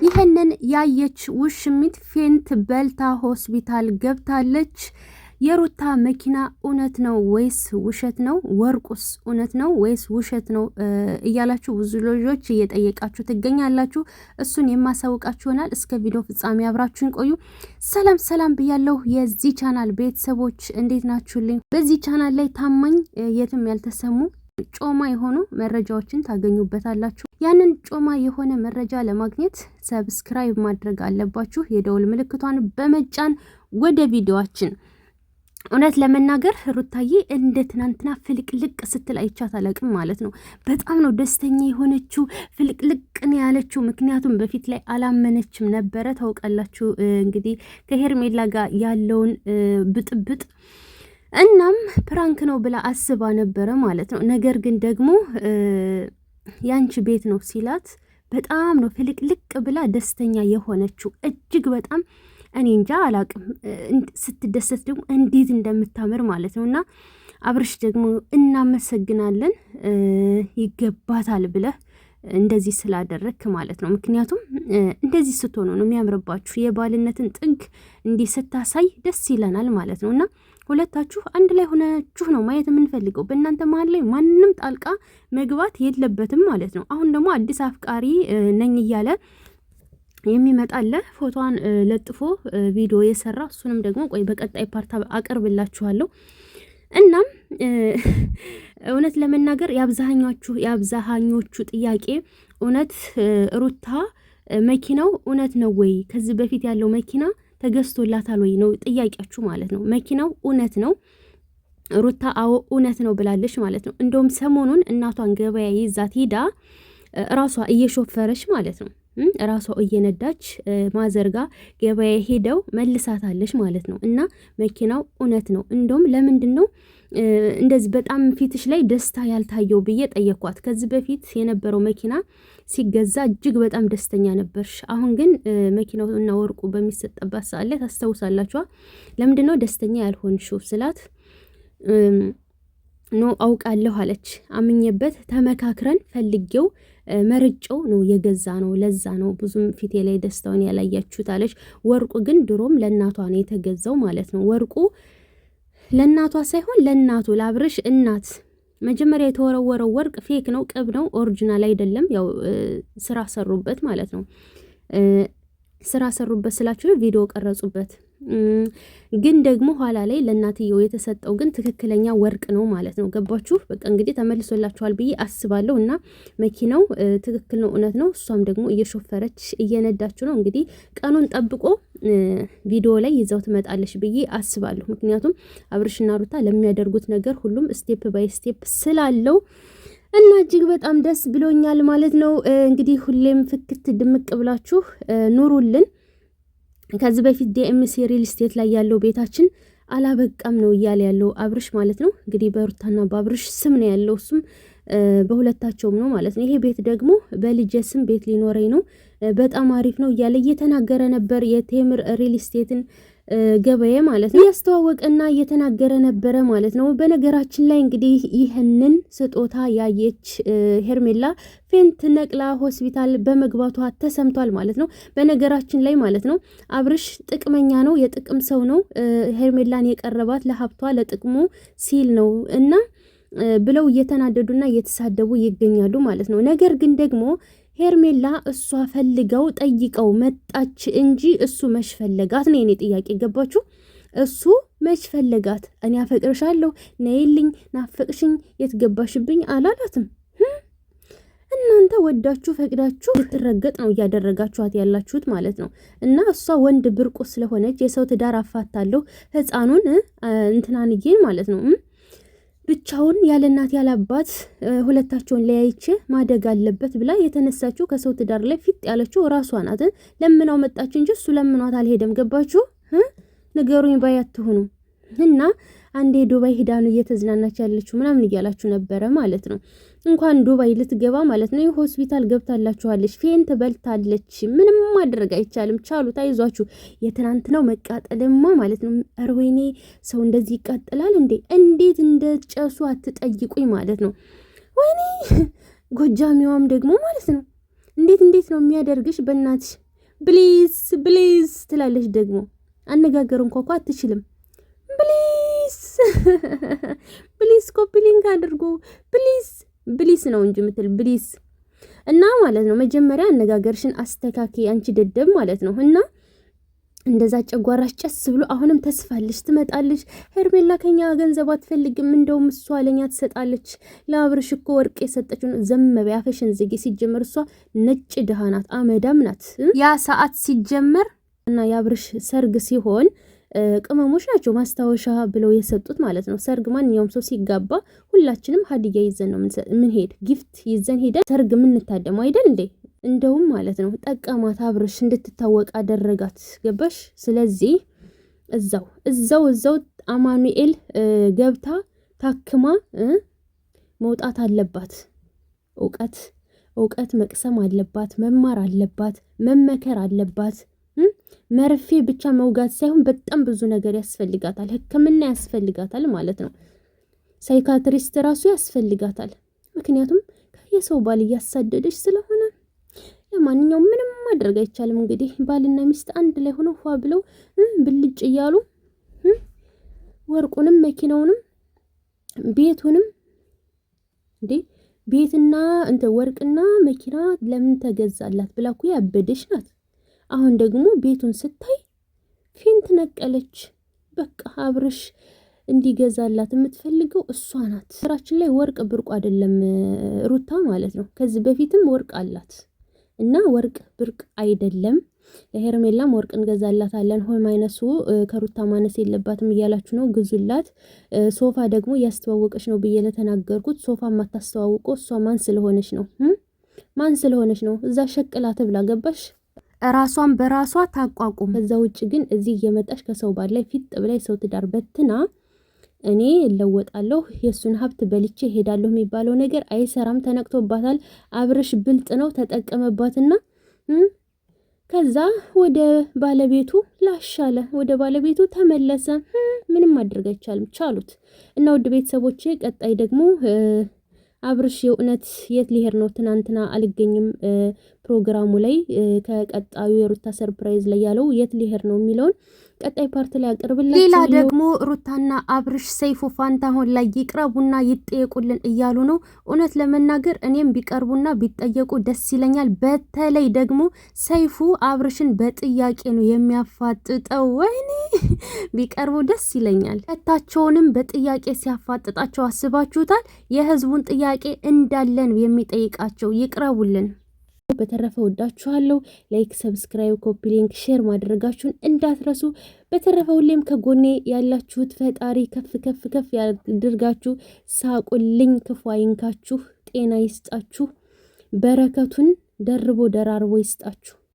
ይህንን ያየች ውሽሚት ፌንት በልታ ሆስፒታል ገብታለች። የሩታ መኪና እውነት ነው ወይስ ውሸት ነው? ወርቁስ እውነት ነው ወይስ ውሸት ነው እያላችሁ ብዙ ልጆች እየጠየቃችሁ ትገኛላችሁ። እሱን የማሳውቃችሁ ይሆናል። እስከ ቪዲዮ ፍጻሜ አብራችሁን ቆዩ። ሰላም ሰላም ብያለሁ የዚህ ቻናል ቤተሰቦች፣ እንዴት ናችሁልኝ? በዚህ ቻናል ላይ ታማኝ የትም ያልተሰሙ ጮማ የሆኑ መረጃዎችን ታገኙበታላችሁ። ያንን ጮማ የሆነ መረጃ ለማግኘት ሰብስክራይብ ማድረግ አለባችሁ፣ የደውል ምልክቷን በመጫን ወደ ቪዲዮአችን። እውነት ለመናገር ሩታዬ እንደ ትናንትና ፍልቅልቅ ስትል አይቻት አላቅም ማለት ነው። በጣም ነው ደስተኛ የሆነችው፣ ፍልቅልቅ ነው ያለችው። ምክንያቱም በፊት ላይ አላመነችም ነበረ። ታውቃላችሁ እንግዲህ ከሄርሜላ ጋር ያለውን ብጥብጥ። እናም ፕራንክ ነው ብላ አስባ ነበረ ማለት ነው። ነገር ግን ደግሞ ያንቺ ቤት ነው ሲላት በጣም ነው ፍልቅልቅ ብላ ደስተኛ የሆነችው። እጅግ በጣም እኔ እንጃ አላቅም። ስትደሰት ደግሞ እንዴት እንደምታምር ማለት ነው። እና አብርሽ ደግሞ እናመሰግናለን፣ ይገባታል ብለህ እንደዚህ ስላደረግክ ማለት ነው። ምክንያቱም እንደዚህ ስትሆኑ ነው የሚያምርባችሁ። የባልነትን ጥግ እንዲህ ስታሳይ ደስ ይለናል ማለት ነው። እና ሁለታችሁ አንድ ላይ ሆናችሁ ነው ማየት የምንፈልገው። በእናንተ መሀል ላይ ማንም ጣልቃ መግባት የለበትም ማለት ነው። አሁን ደግሞ አዲስ አፍቃሪ ነኝ እያለ የሚመጣለ ፎቶዋን ለጥፎ ቪዲዮ የሰራ እሱንም ደግሞ ቆይ በቀጣይ ፓርት አቀርብላችኋለሁ። እናም እውነት ለመናገር የአብዛኞቹ ጥያቄ እውነት ሩታ መኪናው እውነት ነው ወይ? ከዚህ በፊት ያለው መኪና ተገዝቶላታል ወይ ነው ጥያቄያችሁ ማለት ነው። መኪናው እውነት ነው ሩታ? አዎ እውነት ነው ብላለች ማለት ነው። እንደውም ሰሞኑን እናቷን ገበያ ይዛት ሄዳ ራሷ እየሾፈረች ማለት ነው፣ ራሷ እየነዳች ማዘርጋ ገበያ ሄደው መልሳታለች ማለት ነው። እና መኪናው እውነት ነው። እንደውም ለምንድን ነው እንደዚህ በጣም ፊትሽ ላይ ደስታ ያልታየው ብዬ ጠየኳት። ከዚህ በፊት የነበረው መኪና ሲገዛ እጅግ በጣም ደስተኛ ነበርሽ፣ አሁን ግን መኪናው እና ወርቁ በሚሰጠባት ሰዓት ላይ ታስታውሳላችኋ። ለምንድን ነው ደስተኛ ያልሆንሽው ስላት ኖ አውቃለሁ አለች። አምኜበት ተመካክረን ፈልጌው መርጨው ነው የገዛ ነው፣ ለዛ ነው ብዙም ፊቴ ላይ ደስታውን ያላያችሁት አለች። ወርቁ ግን ድሮም ለእናቷ ነው የተገዛው ማለት ነው። ወርቁ ለእናቷ ሳይሆን ለእናቱ ለአብርሽ እናት መጀመሪያ የተወረወረው ወርቅ ፌክ ነው፣ ቅብ ነው፣ ኦሪጂናል አይደለም። ያው ስራ ሰሩበት ማለት ነው። ስራ ሰሩበት ስላችሁ ቪዲዮ ቀረጹበት። ግን ደግሞ ኋላ ላይ ለእናትየው የተሰጠው ግን ትክክለኛ ወርቅ ነው ማለት ነው። ገባችሁ? በቃ እንግዲህ ተመልሶላችኋል ብዬ አስባለሁ። እና መኪናው ትክክል ነው፣ እውነት ነው። እሷም ደግሞ እየሾፈረች እየነዳችሁ ነው። እንግዲህ ቀኑን ጠብቆ ቪዲዮ ላይ ይዘው ትመጣለች ብዬ አስባለሁ። ምክንያቱም አብርሽና ሩታ ለሚያደርጉት ነገር ሁሉም ስቴፕ ባይ ስቴፕ ስላለው እና እጅግ በጣም ደስ ብሎኛል ማለት ነው። እንግዲህ ሁሌም ፍክት ድምቅ ብላችሁ ኑሩልን። ከዚህ በፊት ዲኤምሲ ሪል ስቴት ላይ ያለው ቤታችን አላበቃም ነው እያለ ያለው አብርሽ ማለት ነው። እንግዲህ በሩታና በአብርሽ ስም ነው ያለው፣ እሱም በሁለታቸውም ነው ማለት ነው። ይሄ ቤት ደግሞ በልጄ ስም ቤት ሊኖረኝ ነው፣ በጣም አሪፍ ነው እያለ እየተናገረ ነበር። የቴምር ሪል ስቴትን ገበያ ማለት ነው እያስተዋወቀና እየተናገረ ነበረ ማለት ነው። በነገራችን ላይ እንግዲህ ይህንን ስጦታ ያየች ሄርሜላ ፌንት ነቅላ ሆስፒታል በመግባቷ ተሰምቷል ማለት ነው። በነገራችን ላይ ማለት ነው አብርሽ ጥቅመኛ ነው፣ የጥቅም ሰው ነው። ሄርሜላን የቀረባት ለሀብቷ ለጥቅሙ ሲል ነው እና ብለው እየተናደዱና እየተሳደቡ ይገኛሉ ማለት ነው። ነገር ግን ደግሞ ሄርሜላ እሷ ፈልገው ጠይቀው መጣች እንጂ እሱ መች ፈለጋት ነው የኔ ጥያቄ። ገባችሁ? እሱ መች ፈለጋት? እኔ አፈቅርሻለሁ ነይልኝ፣ ናፈቅሽኝ፣ የትገባሽብኝ አላላትም። እናንተ ወዳችሁ ፈቅዳችሁ ልትረገጥ ነው እያደረጋችኋት ያላችሁት ማለት ነው። እና እሷ ወንድ ብርቁ ስለሆነች የሰው ትዳር አፋታለሁ ህፃኑን እንትናንዬን ማለት ነው ብቻውን ያለ እናት ያለ አባት ሁለታቸውን ለያይቼ ማደግ አለበት ብላ የተነሳችው ከሰው ትዳር ላይ ፊት ያለችው ራሷ ናት። ለምናው መጣች እንጂ እሱ ለምኗት አልሄደም። ገባችሁ? ንገሩኝ ባያትሁኑ እና አንዴ ዱባይ ሄዳ ነው እየተዝናናች ያለችው ምናምን እያላችሁ ነበረ ማለት ነው። እንኳን ዱባይ ልትገባ ማለት ነው ሆስፒታል ገብታላችኋለች። ፌንት በልታለች። ምንም ማድረግ አይቻልም። ቻሉት፣ አይዟችሁ። የትናንትናው መቃጠልማ ማለት ነው። ኧረ ወይኔ ሰው እንደዚህ ይቃጠላል እንዴ? እንዴት እንደጨሱ አትጠይቁኝ ማለት ነው። ወይኔ ጎጃሚዋም ደግሞ ማለት ነው እንዴት ነው የሚያደርግሽ በእናትሽ ፕሊዝ ፕሊዝ ትላለች። ደግሞ አነጋገር እንኳን እኮ አትችልም። ፕሊዝ ፕሊዝ ኮፒ ሊንክ አድርጎ ፕሊዝ ነው እንጂ የምትል ፕሊዝ እና ማለት ነው መጀመሪያ አነጋገርሽን አስተካኪ አንቺ ደደብ ማለት ነው። እና እንደዛ ጨጓራሽ ጨስ ብሎ አሁንም ተስፋለሽ ትመጣለች። ሄርሜላ ከኛ ገንዘብ አትፈልግም፣ እንደውም እሷ ለኛ ትሰጣለች። ለአብርሽ እኮ ወርቅ የሰጠችው ዘመበ አፈሽን ዝጊ። ሲጀመር እሷ ነጭ ድሃ ናት፣ አመዳም ናት። ያ ሰዓት ሲጀመር እና የአብርሽ ሰርግ ሲሆን ቅመሞች ናቸው ማስታወሻ ብለው የሰጡት ማለት ነው። ሰርግ ማንኛውም ሰው ሲጋባ ሁላችንም ሀዲያ ይዘን ነው ምን ሄድ ጊፍት ይዘን ሄደን ሰርግ የምንታደመው አይደል እንዴ? እንደውም ማለት ነው ጠቀማት፣ አብርሽ እንድትታወቅ አደረጋት። ገባሽ? ስለዚህ እዛው አማኑኤል ገብታ ታክማ መውጣት አለባት። እውቀት መቅሰም አለባት፣ መማር አለባት፣ መመከር አለባት። መርፌ ብቻ መውጋት ሳይሆን በጣም ብዙ ነገር ያስፈልጋታል። ሕክምና ያስፈልጋታል ማለት ነው። ሳይካትሪስት ራሱ ያስፈልጋታል። ምክንያቱም የሰው ባል እያሳደደች ስለሆነ ለማንኛውም ምንም ማድረግ አይቻልም። እንግዲህ ባልና ሚስት አንድ ላይ ሆነው ፏ ብለው ብልጭ እያሉ ወርቁንም መኪናውንም ቤቱንም ቤትና ወርቅና መኪና ለምን ተገዛላት ብላ እኮ ያበደች ናት። አሁን ደግሞ ቤቱን ስታይ ፊንት ነቀለች። በቃ አብርሽ እንዲገዛላት የምትፈልገው እሷ ናት። ስራችን ላይ ወርቅ ብርቁ አይደለም ሩታ ማለት ነው። ከዚህ በፊትም ወርቅ አላት እና ወርቅ ብርቅ አይደለም። ለሄርሜላም ወርቅ እንገዛላታለን። ሆይ ማይነሱ ከሩታ ማነስ የለባትም እያላችሁ ነው፣ ግዙላት። ሶፋ ደግሞ እያስተዋወቀች ነው ብዬ ለተናገርኩት ሶፋ ማታስተዋውቀው እሷ ማን ስለሆነች ነው? እዛ ሸቅላ ትብላ። ገባሽ? ራሷን በራሷ ታቋቁም። ከዛ ውጭ ግን እዚህ እየመጣሽ ከሰው ባል ላይ ፊት ብላይ ሰው ትዳር በትና እኔ እለወጣለሁ የሱን ሀብት በልቼ ሄዳለሁ የሚባለው ነገር አይሰራም። ተነቅቶባታል። አብርሽ ብልጥ ነው፣ ተጠቀመባትና ከዛ ወደ ባለቤቱ ላሻለ ወደ ባለቤቱ ተመለሰ። ምንም ማድረግ አይቻልም። ቻሉት እና ውድ ቤተሰቦቼ ቀጣይ ደግሞ አብርሽ የእውነት የት ሊሄድ ነው? ትናንትና አልገኝም ፕሮግራሙ ላይ ከቀጣዩ የሩታ ሰርፕራይዝ ላይ ያለው የት ሊሄድ ነው የሚለውን ቀጣይ ፓርት ላይ አቀርብላችሁ። ሌላ ደግሞ ሩታና አብርሽ ሰይፉ ፋንታሁን ላይ ይቅረቡና ይጠየቁልን እያሉ ነው። እውነት ለመናገር እኔም ቢቀርቡና ቢጠየቁ ደስ ይለኛል። በተለይ ደግሞ ሰይፉ አብርሽን በጥያቄ ነው የሚያፋጥጠው። ወይኔ ቢቀርቡ ደስ ይለኛል። ሁለታቸውንም በጥያቄ ሲያፋጥጣቸው አስባችሁታል? የህዝቡን ጥያቄ እንዳለን የሚጠይቃቸው። ይቅረቡልን። በተረፈ ወዳችኋለሁ። ላይክ፣ ሰብስክራይብ፣ ኮፒ ሊንክ፣ ሼር ማድረጋችሁን እንዳትረሱ። በተረፈ ሁሌም ከጎኔ ያላችሁት ፈጣሪ ከፍ ያድርጋችሁ። ሳቁልኝ፣ ክፉ አይንካችሁ፣ ጤና ይስጣችሁ፣ በረከቱን ደርቦ ደራርቦ ይስጣችሁ።